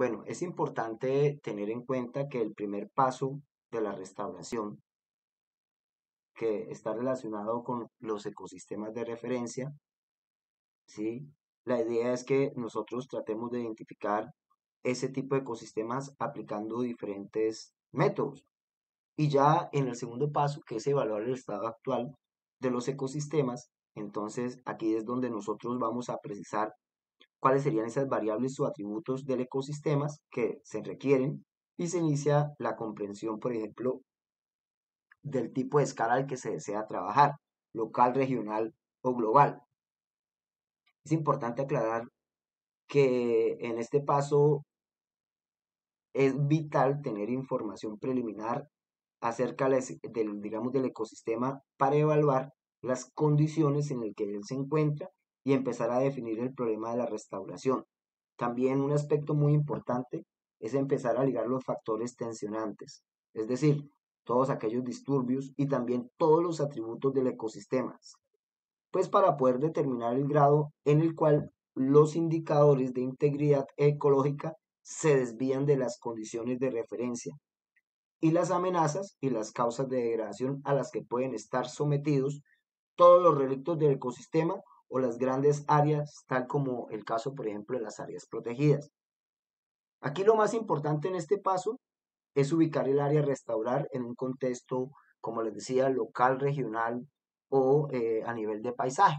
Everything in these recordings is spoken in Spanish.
Bueno, es importante tener en cuenta que el primer paso de la restauración, que está relacionado con los ecosistemas de referencia, ¿sí? La idea es que nosotros tratemos de identificar ese tipo de ecosistemas aplicando diferentes métodos. Y ya en el segundo paso, que es evaluar el estado actual de los ecosistemas, entonces aquí es donde nosotros vamos a precisar cuáles serían esas variables o atributos del ecosistema que se requieren y se inicia la comprensión, por ejemplo, del tipo de escala al que se desea trabajar, local, regional o global. Es importante aclarar que en este paso es vital tener información preliminar acerca digamos, del ecosistema para evaluar las condiciones en las que él se encuentra y empezar a definir el problema de la restauración. También un aspecto muy importante es empezar a ligar los factores tensionantes, es decir, todos aquellos disturbios y también todos los atributos del ecosistema, pues para poder determinar el grado en el cual los indicadores de integridad ecológica se desvían de las condiciones de referencia y las amenazas y las causas de degradación a las que pueden estar sometidos todos los relictos del ecosistema o las grandes áreas, tal como el caso, por ejemplo, de las áreas protegidas. Aquí lo más importante en este paso es ubicar el área a restaurar en un contexto, como les decía, local, regional o a nivel de paisaje.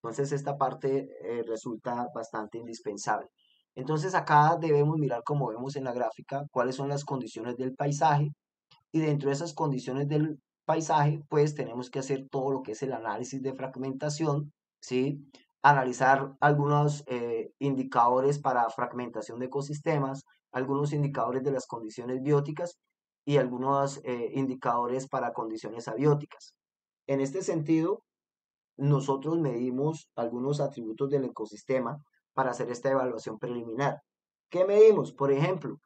Entonces esta parte resulta bastante indispensable. Entonces acá debemos mirar, como vemos en la gráfica, cuáles son las condiciones del paisaje y dentro de esas condiciones del paisaje, pues tenemos que hacer todo lo que es el análisis de fragmentación, ¿sí? Analizar algunos indicadores para fragmentación de ecosistemas, algunos indicadores de las condiciones bióticas y algunos indicadores para condiciones abióticas. En este sentido, nosotros medimos algunos atributos del ecosistema para hacer esta evaluación preliminar. ¿Qué medimos? Por ejemplo,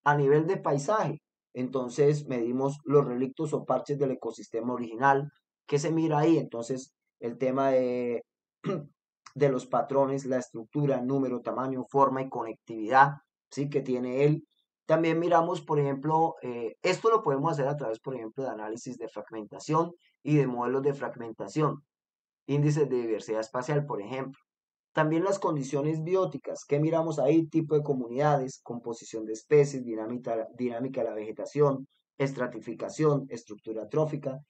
a nivel de paisaje, entonces medimos los relictos o parches del ecosistema original. ¿Qué se mira ahí? Entonces, el tema de los patrones, la estructura, número, tamaño, forma y conectividad, ¿sí? Que tiene él. También miramos, por ejemplo, esto lo podemos hacer a través, por ejemplo, de análisis de fragmentación y de modelos de fragmentación índices de diversidad espacial, por ejemplo. También las condiciones bióticas, ¿qué miramos ahí? Tipo de comunidades, composición de especies, dinámica de la vegetación, estratificación, estructura trófica.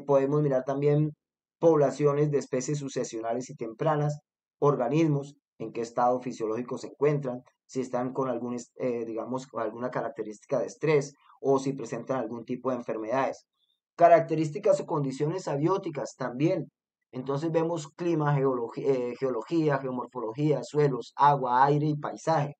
Podemos mirar también poblaciones de especies sucesionales y tempranas, organismos, en qué estado fisiológico se encuentran, si están con algún, digamos, alguna característica de estrés o si presentan algún tipo de enfermedades. Características o condiciones abióticas también, entonces vemos clima, geología, geomorfología, suelos, agua, aire y paisaje,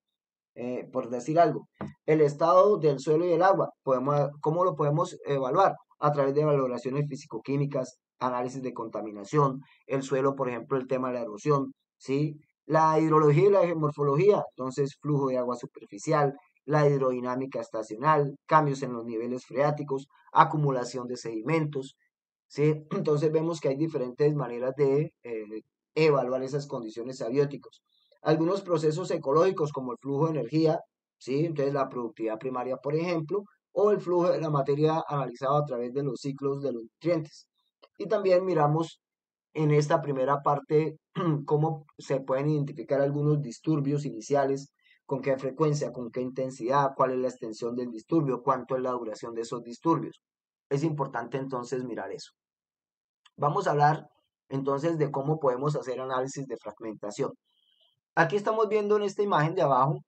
por decir algo. El estado del suelo y el agua, ¿cómo lo podemos evaluar? A través de valoraciones físico-químicas, análisis de contaminación, el suelo, por ejemplo, el tema de la erosión, ¿sí? La hidrología y la geomorfología, entonces flujo de agua superficial, la hidrodinámica estacional, cambios en los niveles freáticos, acumulación de sedimentos, ¿sí? Entonces vemos que hay diferentes maneras de evaluar esas condiciones abióticas. Algunos procesos ecológicos como el flujo de energía, ¿sí? Entonces la productividad primaria, por ejemplo, o el flujo de la materia analizado a través de los ciclos de los nutrientes. Y también miramos en esta primera parte cómo se pueden identificar algunos disturbios iniciales, con qué frecuencia, con qué intensidad, cuál es la extensión del disturbio, cuánto es la duración de esos disturbios. Es importante entonces mirar eso. Vamos a hablar entonces de cómo podemos hacer análisis de fragmentación. Aquí estamos viendo en esta imagen de abajo,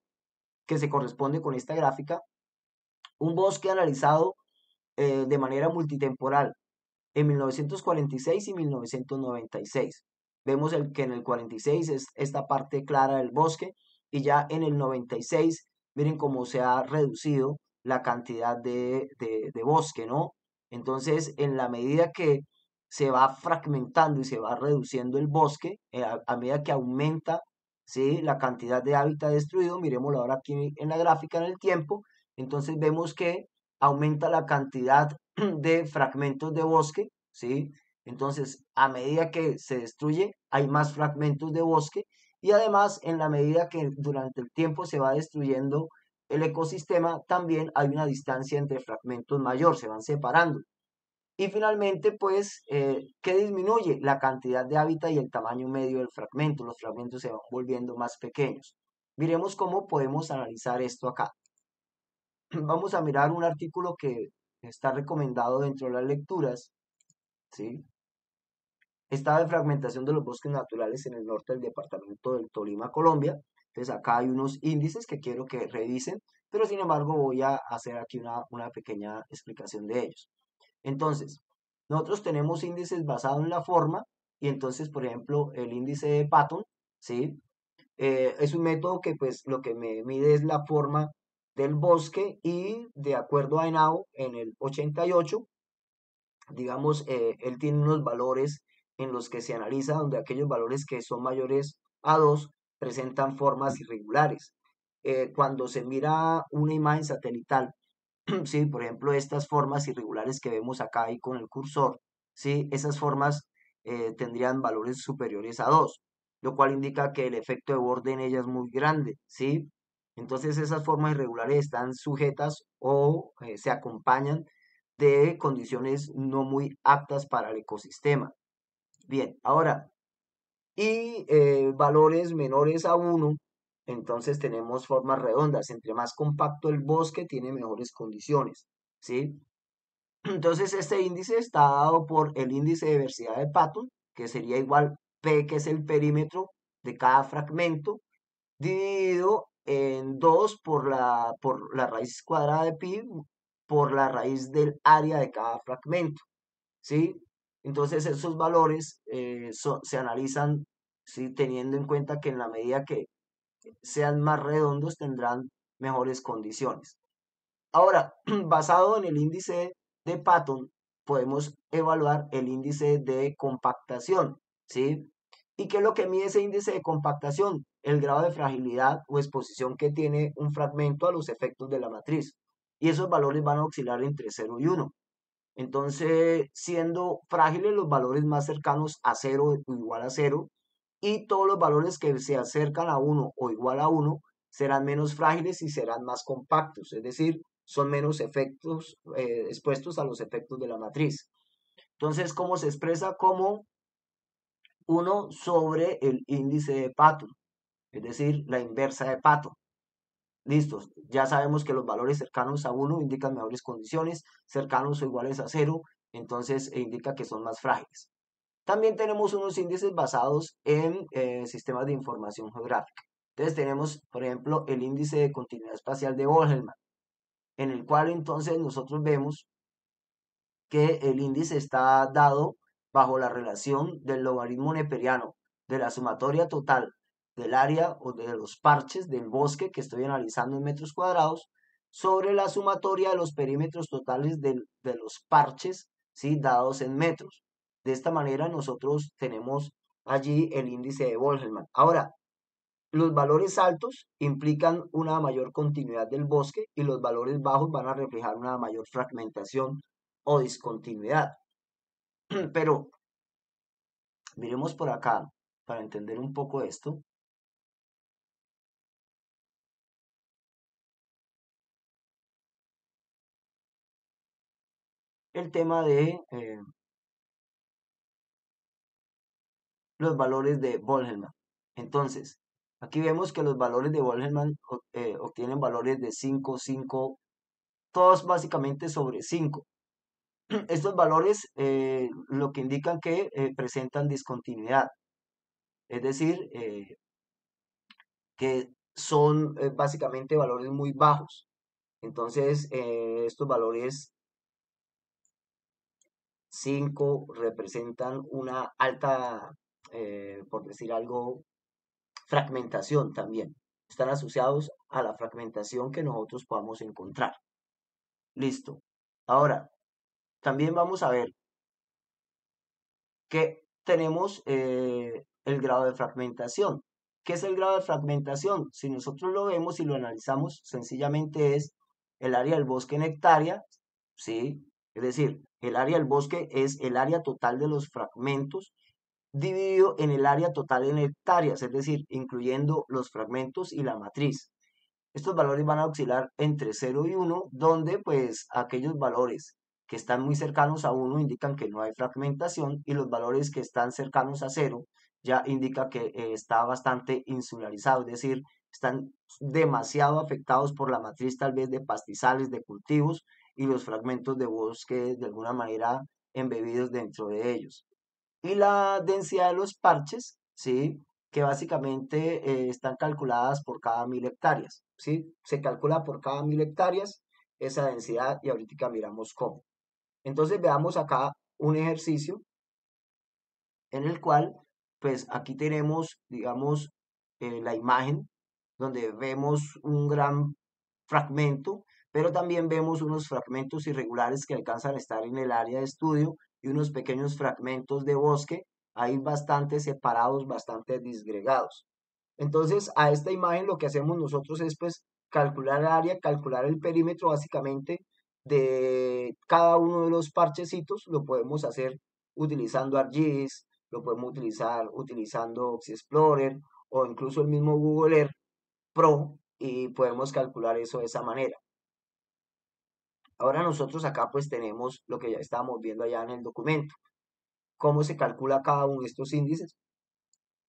que se corresponde con esta gráfica, un bosque analizado de manera multitemporal en 1946 y 1996. Vemos que en el 46 es esta parte clara del bosque y ya en el 96, miren cómo se ha reducido la cantidad de bosque, ¿no? Entonces, en la medida que se va fragmentando y se va reduciendo el bosque, a medida que aumenta, ¿sí? La cantidad de hábitat destruido, miremoslo ahora aquí en la gráfica en el tiempo, entonces vemos que aumenta la cantidad de fragmentos de bosque, ¿sí? Entonces, a medida que se destruye, hay más fragmentos de bosque Y además, en la medida que durante el tiempo se va destruyendo el ecosistema, también hay una distancia entre fragmentos mayor, se van separando. Y finalmente, pues, ¿qué disminuye? La cantidad de hábitat y el tamaño medio del fragmento. Los fragmentos se van volviendo más pequeños. Miremos cómo podemos analizar esto acá. Vamos a mirar un artículo que está recomendado dentro de las lecturas, ¿sí? Estado de fragmentación de los bosques naturales en el norte del departamento del Tolima, Colombia. Entonces acá hay unos índices que quiero que revisen, pero sin embargo voy a hacer aquí una pequeña explicación de ellos. Entonces, nosotros tenemos índices basados en la forma y entonces, por ejemplo, el índice de Patton, ¿sí? Es un método que pues lo que me mide es la forma del bosque y de acuerdo a Henao en el 88, digamos, él tiene unos valores en los que se analiza donde aquellos valores que son mayores a 2 presentan formas irregulares. Cuando se mira una imagen satelital, sí, por ejemplo, estas formas irregulares que vemos acá ahí con el cursor, sí, esas formas tendrían valores superiores a 2, lo cual indica que el efecto de borde en ellas es muy grande, sí. Entonces esas formas irregulares están sujetas o se acompañan de condiciones no muy aptas para el ecosistema. Bien, ahora, y valores menores a 1, entonces tenemos formas redondas. Entre más compacto el bosque, tiene mejores condiciones, ¿sí? Entonces este índice está dado por el índice de diversidad de Patton, que sería igual P, que es el perímetro de cada fragmento, dividido en 2 por la raíz cuadrada de pi por la raíz del área de cada fragmento, ¿sí? Entonces esos valores se analizan, ¿sí? Teniendo en cuenta que en la medida que sean más redondos tendrán mejores condiciones. Ahora, basado en el índice de Patton, podemos evaluar el índice de compactación, ¿sí? ¿Y qué es lo que mide ese índice de compactación? El grado de fragilidad o exposición que tiene un fragmento a los efectos de la matriz. Y esos valores van a oscilar entre 0 y 1. Entonces, siendo frágiles los valores más cercanos a 0 o igual a 0, y todos los valores que se acercan a 1 o igual a 1 serán menos frágiles y serán más compactos, es decir, son menos efectos expuestos a los efectos de la matriz. Entonces, ¿cómo se expresa? Como 1 sobre el índice de Patton, es decir, la inversa de Patton. Listos, ya sabemos que los valores cercanos a 1 indican mejores condiciones, cercanos o iguales a 0, entonces indica que son más frágiles. También tenemos unos índices basados en sistemas de información geográfica. Entonces tenemos, por ejemplo, el índice de continuidad espacial de Boltzmann, en el cual entonces nosotros vemos que el índice está dado bajo la relación del logaritmo neperiano de la sumatoria total del área o de los parches del bosque que estoy analizando en metros cuadrados sobre la sumatoria de los perímetros totales de los parches, ¿sí? Dados en metros. De esta manera nosotros tenemos allí el índice de Boltzmann. Ahora, los valores altos implican una mayor continuidad del bosque y los valores bajos van a reflejar una mayor fragmentación o discontinuidad. Pero miremos por acá para entender un poco esto. El tema de los valores de Boltzmann. Entonces, aquí vemos que los valores de Boltzmann obtienen valores de 5, 5, todos básicamente sobre 5. Estos valores lo que indican que presentan discontinuidad, es decir, que son básicamente valores muy bajos. Entonces, estos valores 5 representan una alta, por decir algo, fragmentación también. Están asociados a la fragmentación que nosotros podamos encontrar. Listo. Ahora, también vamos a ver que tenemos el grado de fragmentación. ¿Qué es el grado de fragmentación? Si nosotros lo vemos y lo analizamos, sencillamente es el área del bosque en hectárea, ¿sí? Es decir, el área del bosque es el área total de los fragmentos dividido en el área total en hectáreas, es decir, incluyendo los fragmentos y la matriz. Estos valores van a oscilar entre 0 y 1, donde pues aquellos valores que están muy cercanos a 1 indican que no hay fragmentación y los valores que están cercanos a 0 ya indica que está bastante insularizado, es decir, están demasiado afectados por la matriz tal vez de pastizales, de cultivos y los fragmentos de bosque de alguna manera embebidos dentro de ellos. Y la densidad de los parches, ¿sí? Que básicamente están calculadas por cada 1000 hectáreas, ¿sí? Se calcula por cada 1000 hectáreas esa densidad y ahorita miramos cómo. Entonces veamos acá un ejercicio en el cual, pues aquí tenemos, digamos, la imagen donde vemos un gran fragmento, pero también vemos unos fragmentos irregulares que alcanzan a estar en el área de estudio y unos pequeños fragmentos de bosque, ahí bastante separados, bastante disgregados. Entonces, a esta imagen lo que hacemos nosotros es pues calcular el área, calcular el perímetro básicamente de cada uno de los parchecitos, lo podemos hacer utilizando ArcGIS, lo podemos utilizar utilizando Oxy Explorer o incluso el mismo Google Earth Pro y podemos calcular eso de esa manera. Ahora nosotros acá pues tenemos lo que ya estábamos viendo allá en el documento, cómo se calcula cada uno de estos índices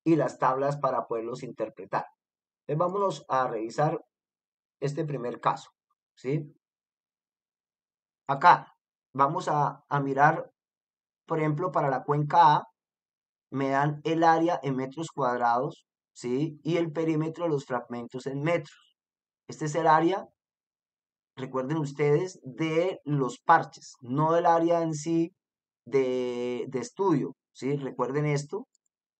y las tablas para poderlos interpretar. Entonces vámonos a revisar este primer caso, ¿sí? Acá vamos a mirar, por ejemplo, para la cuenca A, me dan el área en metros cuadrados, ¿sí? Y el perímetro de los fragmentos en metros. Este es el área, recuerden ustedes, de los parches, no del área en sí de estudio, ¿sí? Recuerden esto,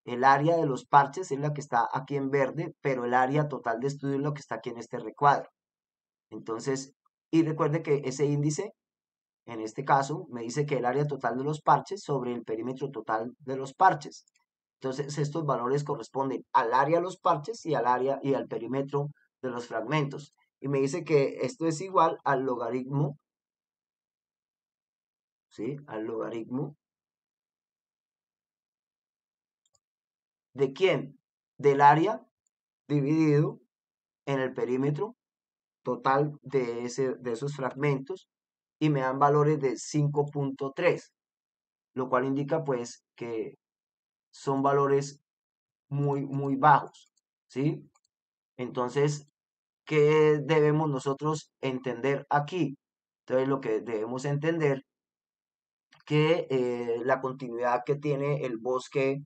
el área de los parches es la que está aquí en verde, pero el área total de estudio es lo que está aquí en este recuadro. Entonces, y recuerde que ese índice, en este caso, me dice que el área total de los parches sobre el perímetro total de los parches. Entonces, estos valores corresponden al área de los parches y al área y al perímetro de los fragmentos. Y me dice que esto es igual al logaritmo, ¿sí? Al logaritmo ¿de quién? Del área dividido en el perímetro total de esos fragmentos y me dan valores de 5.3, lo cual indica pues que son valores muy bajos, ¿sí? Entonces, ¿qué debemos nosotros entender aquí? Entonces, lo que debemos entender que la continuidad que tiene el bosque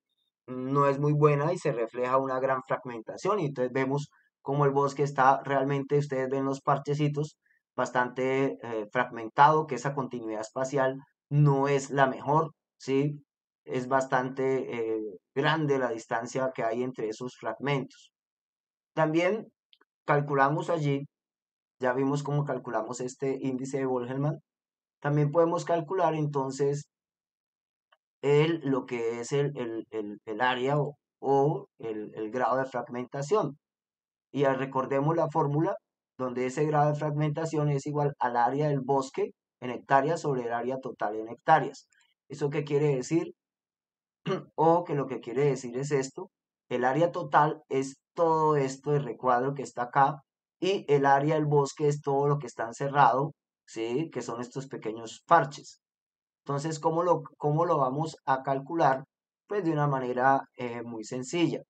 no es muy buena y se refleja una gran fragmentación. Y entonces vemos cómo el bosque está realmente, ustedes ven los parchecitos, bastante fragmentado, que esa continuidad espacial no es la mejor, ¿sí? Es bastante grande la distancia que hay entre esos fragmentos. También calculamos allí, ya vimos cómo calculamos este índice de Boltzmann. También podemos calcular entonces lo que es el área o el grado de fragmentación. Y recordemos la fórmula donde ese grado de fragmentación es igual al área del bosque en hectáreas sobre el área total en hectáreas. ¿Eso qué quiere decir? O que lo que quiere decir es esto, el área total es todo esto de recuadro que está acá y el área del bosque es todo lo que está encerrado, ¿sí? Que son estos pequeños parches. Entonces, cómo lo vamos a calcular? Pues de una manera muy sencilla.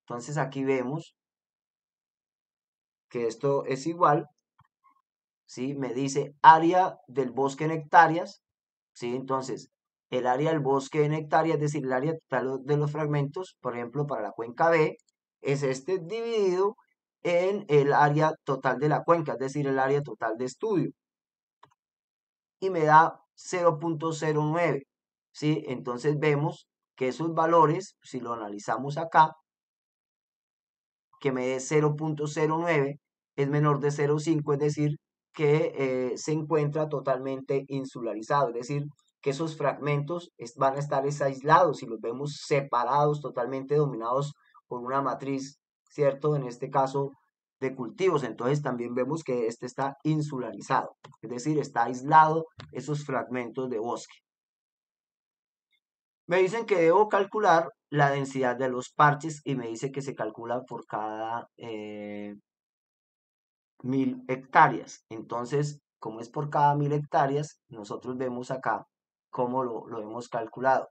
Entonces aquí vemos que esto es igual, ¿sí? Me dice área del bosque en hectáreas, ¿sí? Entonces, el área del bosque en hectáreas, es decir, el área total de los fragmentos, por ejemplo, para la cuenca B, es este dividido en el área total de la cuenca, es decir, el área total de estudio. Y me da 0.09, ¿sí? Entonces vemos que esos valores, si lo analizamos acá, que me dé 0.09 es menor de 0.5, es decir, que se encuentra totalmente insularizado, es decir, que esos fragmentos van a estar aislados y los vemos separados, totalmente dominados por una matriz, ¿cierto? En este caso de cultivos, entonces también vemos que este está insularizado, es decir, está aislado esos fragmentos de bosque. Me dicen que debo calcular la densidad de los parches y me dice que se calcula por cada 1000 hectáreas. Entonces, como es por cada 1000 hectáreas, nosotros vemos acá cómo lo hemos calculado.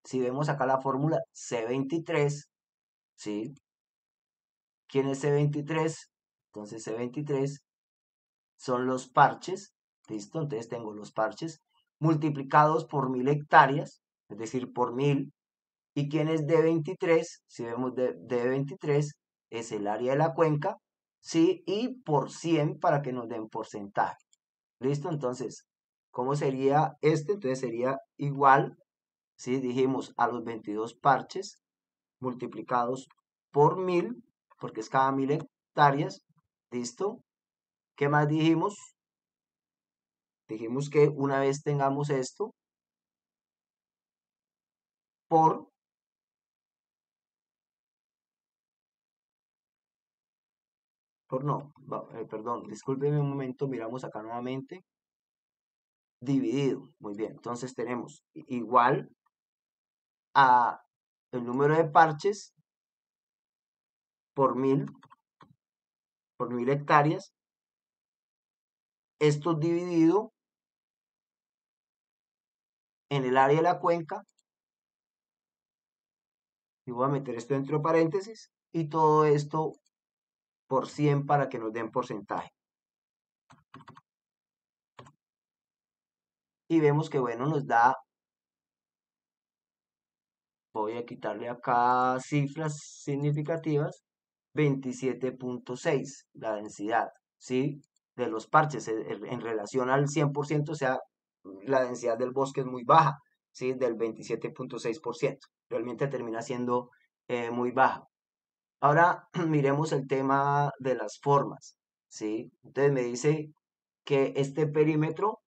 Si vemos acá la fórmula C23, ¿sí? ¿Quién es C23? Entonces C23 son los parches, ¿listo? Entonces tengo los parches multiplicados por 1000 hectáreas, es decir, por 1000. ¿Y quién es D23? Si vemos D23 es el área de la cuenca, ¿sí? Y por 100 para que nos den porcentaje. ¿Listo? Entonces, ¿cómo sería este? Entonces sería igual, ¿sí? Dijimos a los 22 parches multiplicados por 1000, porque es cada 1000 hectáreas. ¿Listo? ¿Qué más dijimos? Dijimos que una vez tengamos esto, por, no, perdón, discúlpeme un momento, miramos acá nuevamente, dividido, muy bien, entonces tenemos igual a el número de parches por 1000 hectáreas, esto dividido en el área de la cuenca, y voy a meter esto dentro de paréntesis, y todo esto por 100 para que nos den porcentaje. Y vemos que, bueno, nos da, voy a quitarle acá cifras significativas, 27.6 la densidad, ¿sí? De los parches en relación al 100%, o sea, la densidad del bosque es muy baja, ¿sí? Del 27.6%. Realmente termina siendo muy baja. Ahora miremos el tema de las formas, ¿sí? Entonces me dice que este perímetro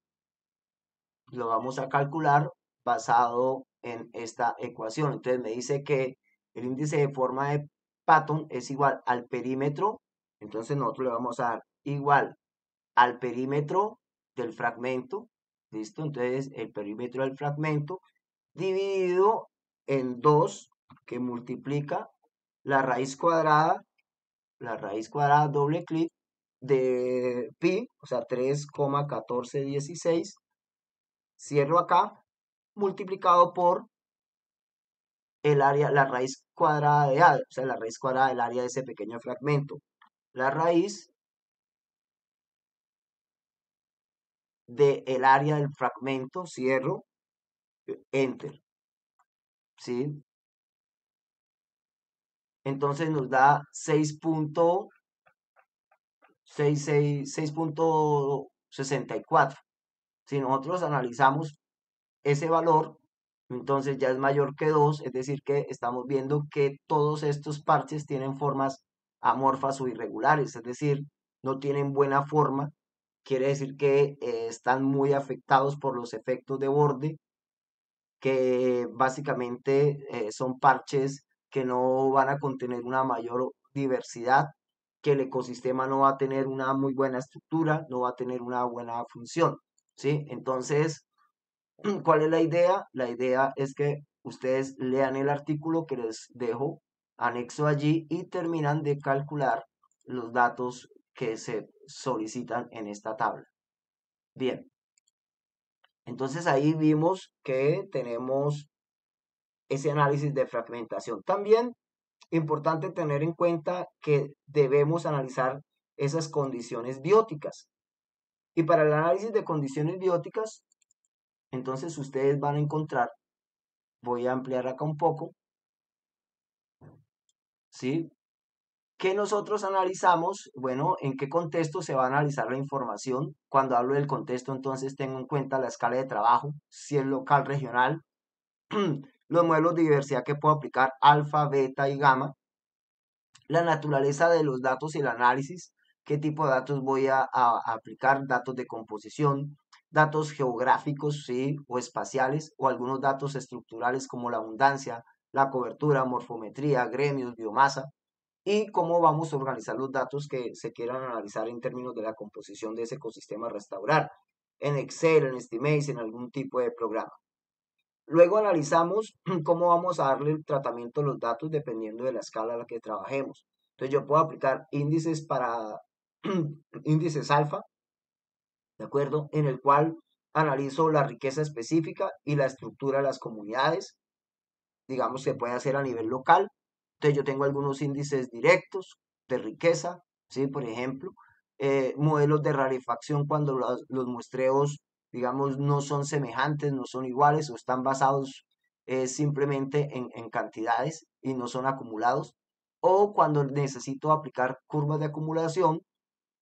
lo vamos a calcular basado en esta ecuación. Entonces me dice que el índice de forma de Patton es igual al perímetro. Entonces nosotros le vamos a dar igual al perímetro del fragmento. ¿Listo? Entonces el perímetro del fragmento dividido en 2 que multiplica la raíz cuadrada doble clic de pi, o sea, 3,1416, cierro acá, multiplicado por el área, la raíz cuadrada de A, o sea, la raíz cuadrada del área de ese pequeño fragmento. La raíz del área del fragmento, cierro, enter, ¿sí? Entonces nos da 6.64. Si nosotros analizamos ese valor, entonces ya es mayor que 2, es decir, que estamos viendo que todos estos parches tienen formas amorfas o irregulares, es decir, no tienen buena forma, quiere decir que están muy afectados por los efectos de borde, que básicamente son parches que no van a contener una mayor diversidad, que el ecosistema no va a tener una muy buena estructura, no va a tener una buena función, ¿sí? Entonces, ¿cuál es la idea? La idea es que ustedes lean el artículo que les dejo anexo allí y terminan de calcular los datos que se solicitan en esta tabla. Bien, entonces ahí vimos que tenemos ese análisis de fragmentación. También importante tener en cuenta que debemos analizar esas condiciones bióticas. Y para el análisis de condiciones bióticas, entonces ustedes van a encontrar, voy a ampliar acá un poco, ¿sí? ¿Qué nosotros analizamos? Bueno, ¿en qué contexto se va a analizar la información? Cuando hablo del contexto, entonces tengo en cuenta la escala de trabajo, si es local, regional, los modelos de diversidad que puedo aplicar, alfa, beta y gamma, la naturaleza de los datos y el análisis, qué tipo de datos voy a aplicar, datos de composición, datos geográficos, ¿sí? O espaciales, o algunos datos estructurales como la abundancia, la cobertura, morfometría, gremios, biomasa, y cómo vamos a organizar los datos que se quieran analizar en términos de la composición de ese ecosistema a restaurar, en Excel, en Estimate, en algún tipo de programa. Luego analizamos cómo vamos a darle el tratamiento a los datos dependiendo de la escala a la que trabajemos. Entonces yo puedo aplicar índices para índices alfa, ¿de acuerdo? En el cual analizo la riqueza específica y la estructura de las comunidades, digamos que puede hacer a nivel local. Entonces yo tengo algunos índices directos de riqueza, ¿sí? Por ejemplo, modelos de rarefacción cuando los muestreos, digamos, no son semejantes, no son iguales o están basados simplemente en cantidades y no son acumulados. O cuando necesito aplicar curvas de acumulación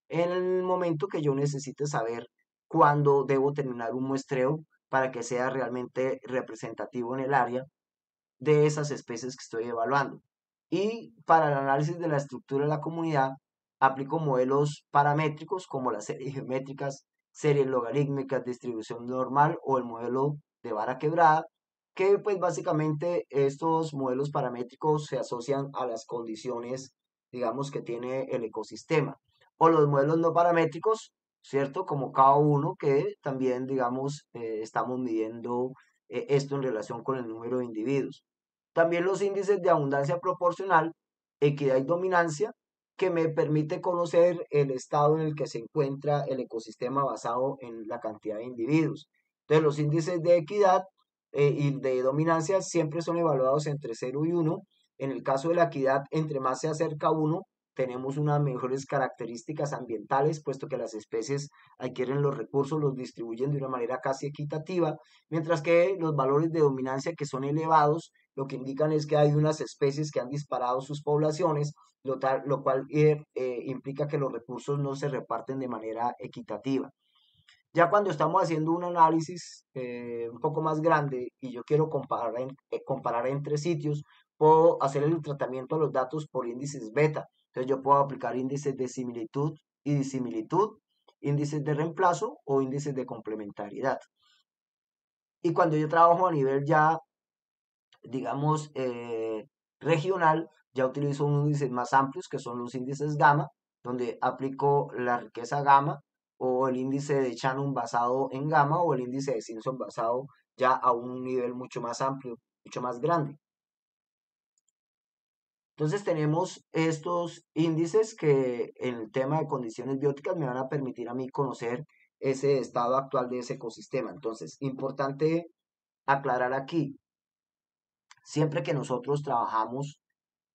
en el momento que yo necesite saber cuándo debo terminar un muestreo para que sea realmente representativo en el área de esas especies que estoy evaluando. Y para el análisis de la estructura de la comunidad, aplico modelos paramétricos como las series geométricas, series logarítmicas, distribución normal o el modelo de vara quebrada, que pues básicamente estos modelos paramétricos se asocian a las condiciones, digamos, que tiene el ecosistema. O los modelos no paramétricos, ¿cierto? Como cada uno que también, digamos, estamos midiendo esto en relación con el número de individuos. También los índices de abundancia proporcional, equidad y dominancia, que me permite conocer el estado en el que se encuentra el ecosistema basado en la cantidad de individuos. Entonces, los índices de equidad y de dominancia siempre son evaluados entre 0 y 1. En el caso de la equidad, entre más se acerca a 1, tenemos unas mejores características ambientales, puesto que las especies adquieren los recursos, los distribuyen de una manera casi equitativa, mientras que los valores de dominancia que son elevados, lo que indican es que hay unas especies que han disparado sus poblaciones, lo cual implica que los recursos no se reparten de manera equitativa. Ya cuando estamos haciendo un análisis un poco más grande y yo quiero comparar entre sitios, puedo hacer el tratamiento de los datos por índices beta. Entonces yo puedo aplicar índices de similitud y disimilitud, índices de reemplazo o índices de complementariedad. Y cuando yo trabajo a nivel ya, digamos, regional, ya utilizo unos índices más amplios que son los índices gamma, donde aplico la riqueza gamma o el índice de Shannon basado en gamma o el índice de Simpson basado ya a un nivel mucho más amplio, mucho más grande. Entonces tenemos estos índices que en el tema de condiciones bióticas me van a permitir a mí conocer ese estado actual de ese ecosistema. Entonces, importante aclarar aquí, siempre que nosotros trabajamos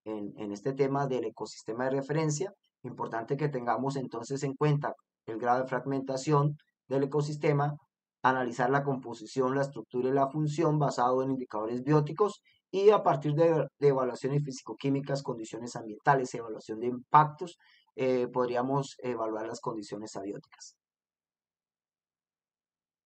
en este tema del ecosistema de referencia, importante que tengamos entonces en cuenta el grado de fragmentación del ecosistema, analizar la composición, la estructura y la función basado en indicadores bióticos y a partir de evaluaciones físico-químicas, condiciones ambientales, evaluación de impactos, podríamos evaluar las condiciones abióticas.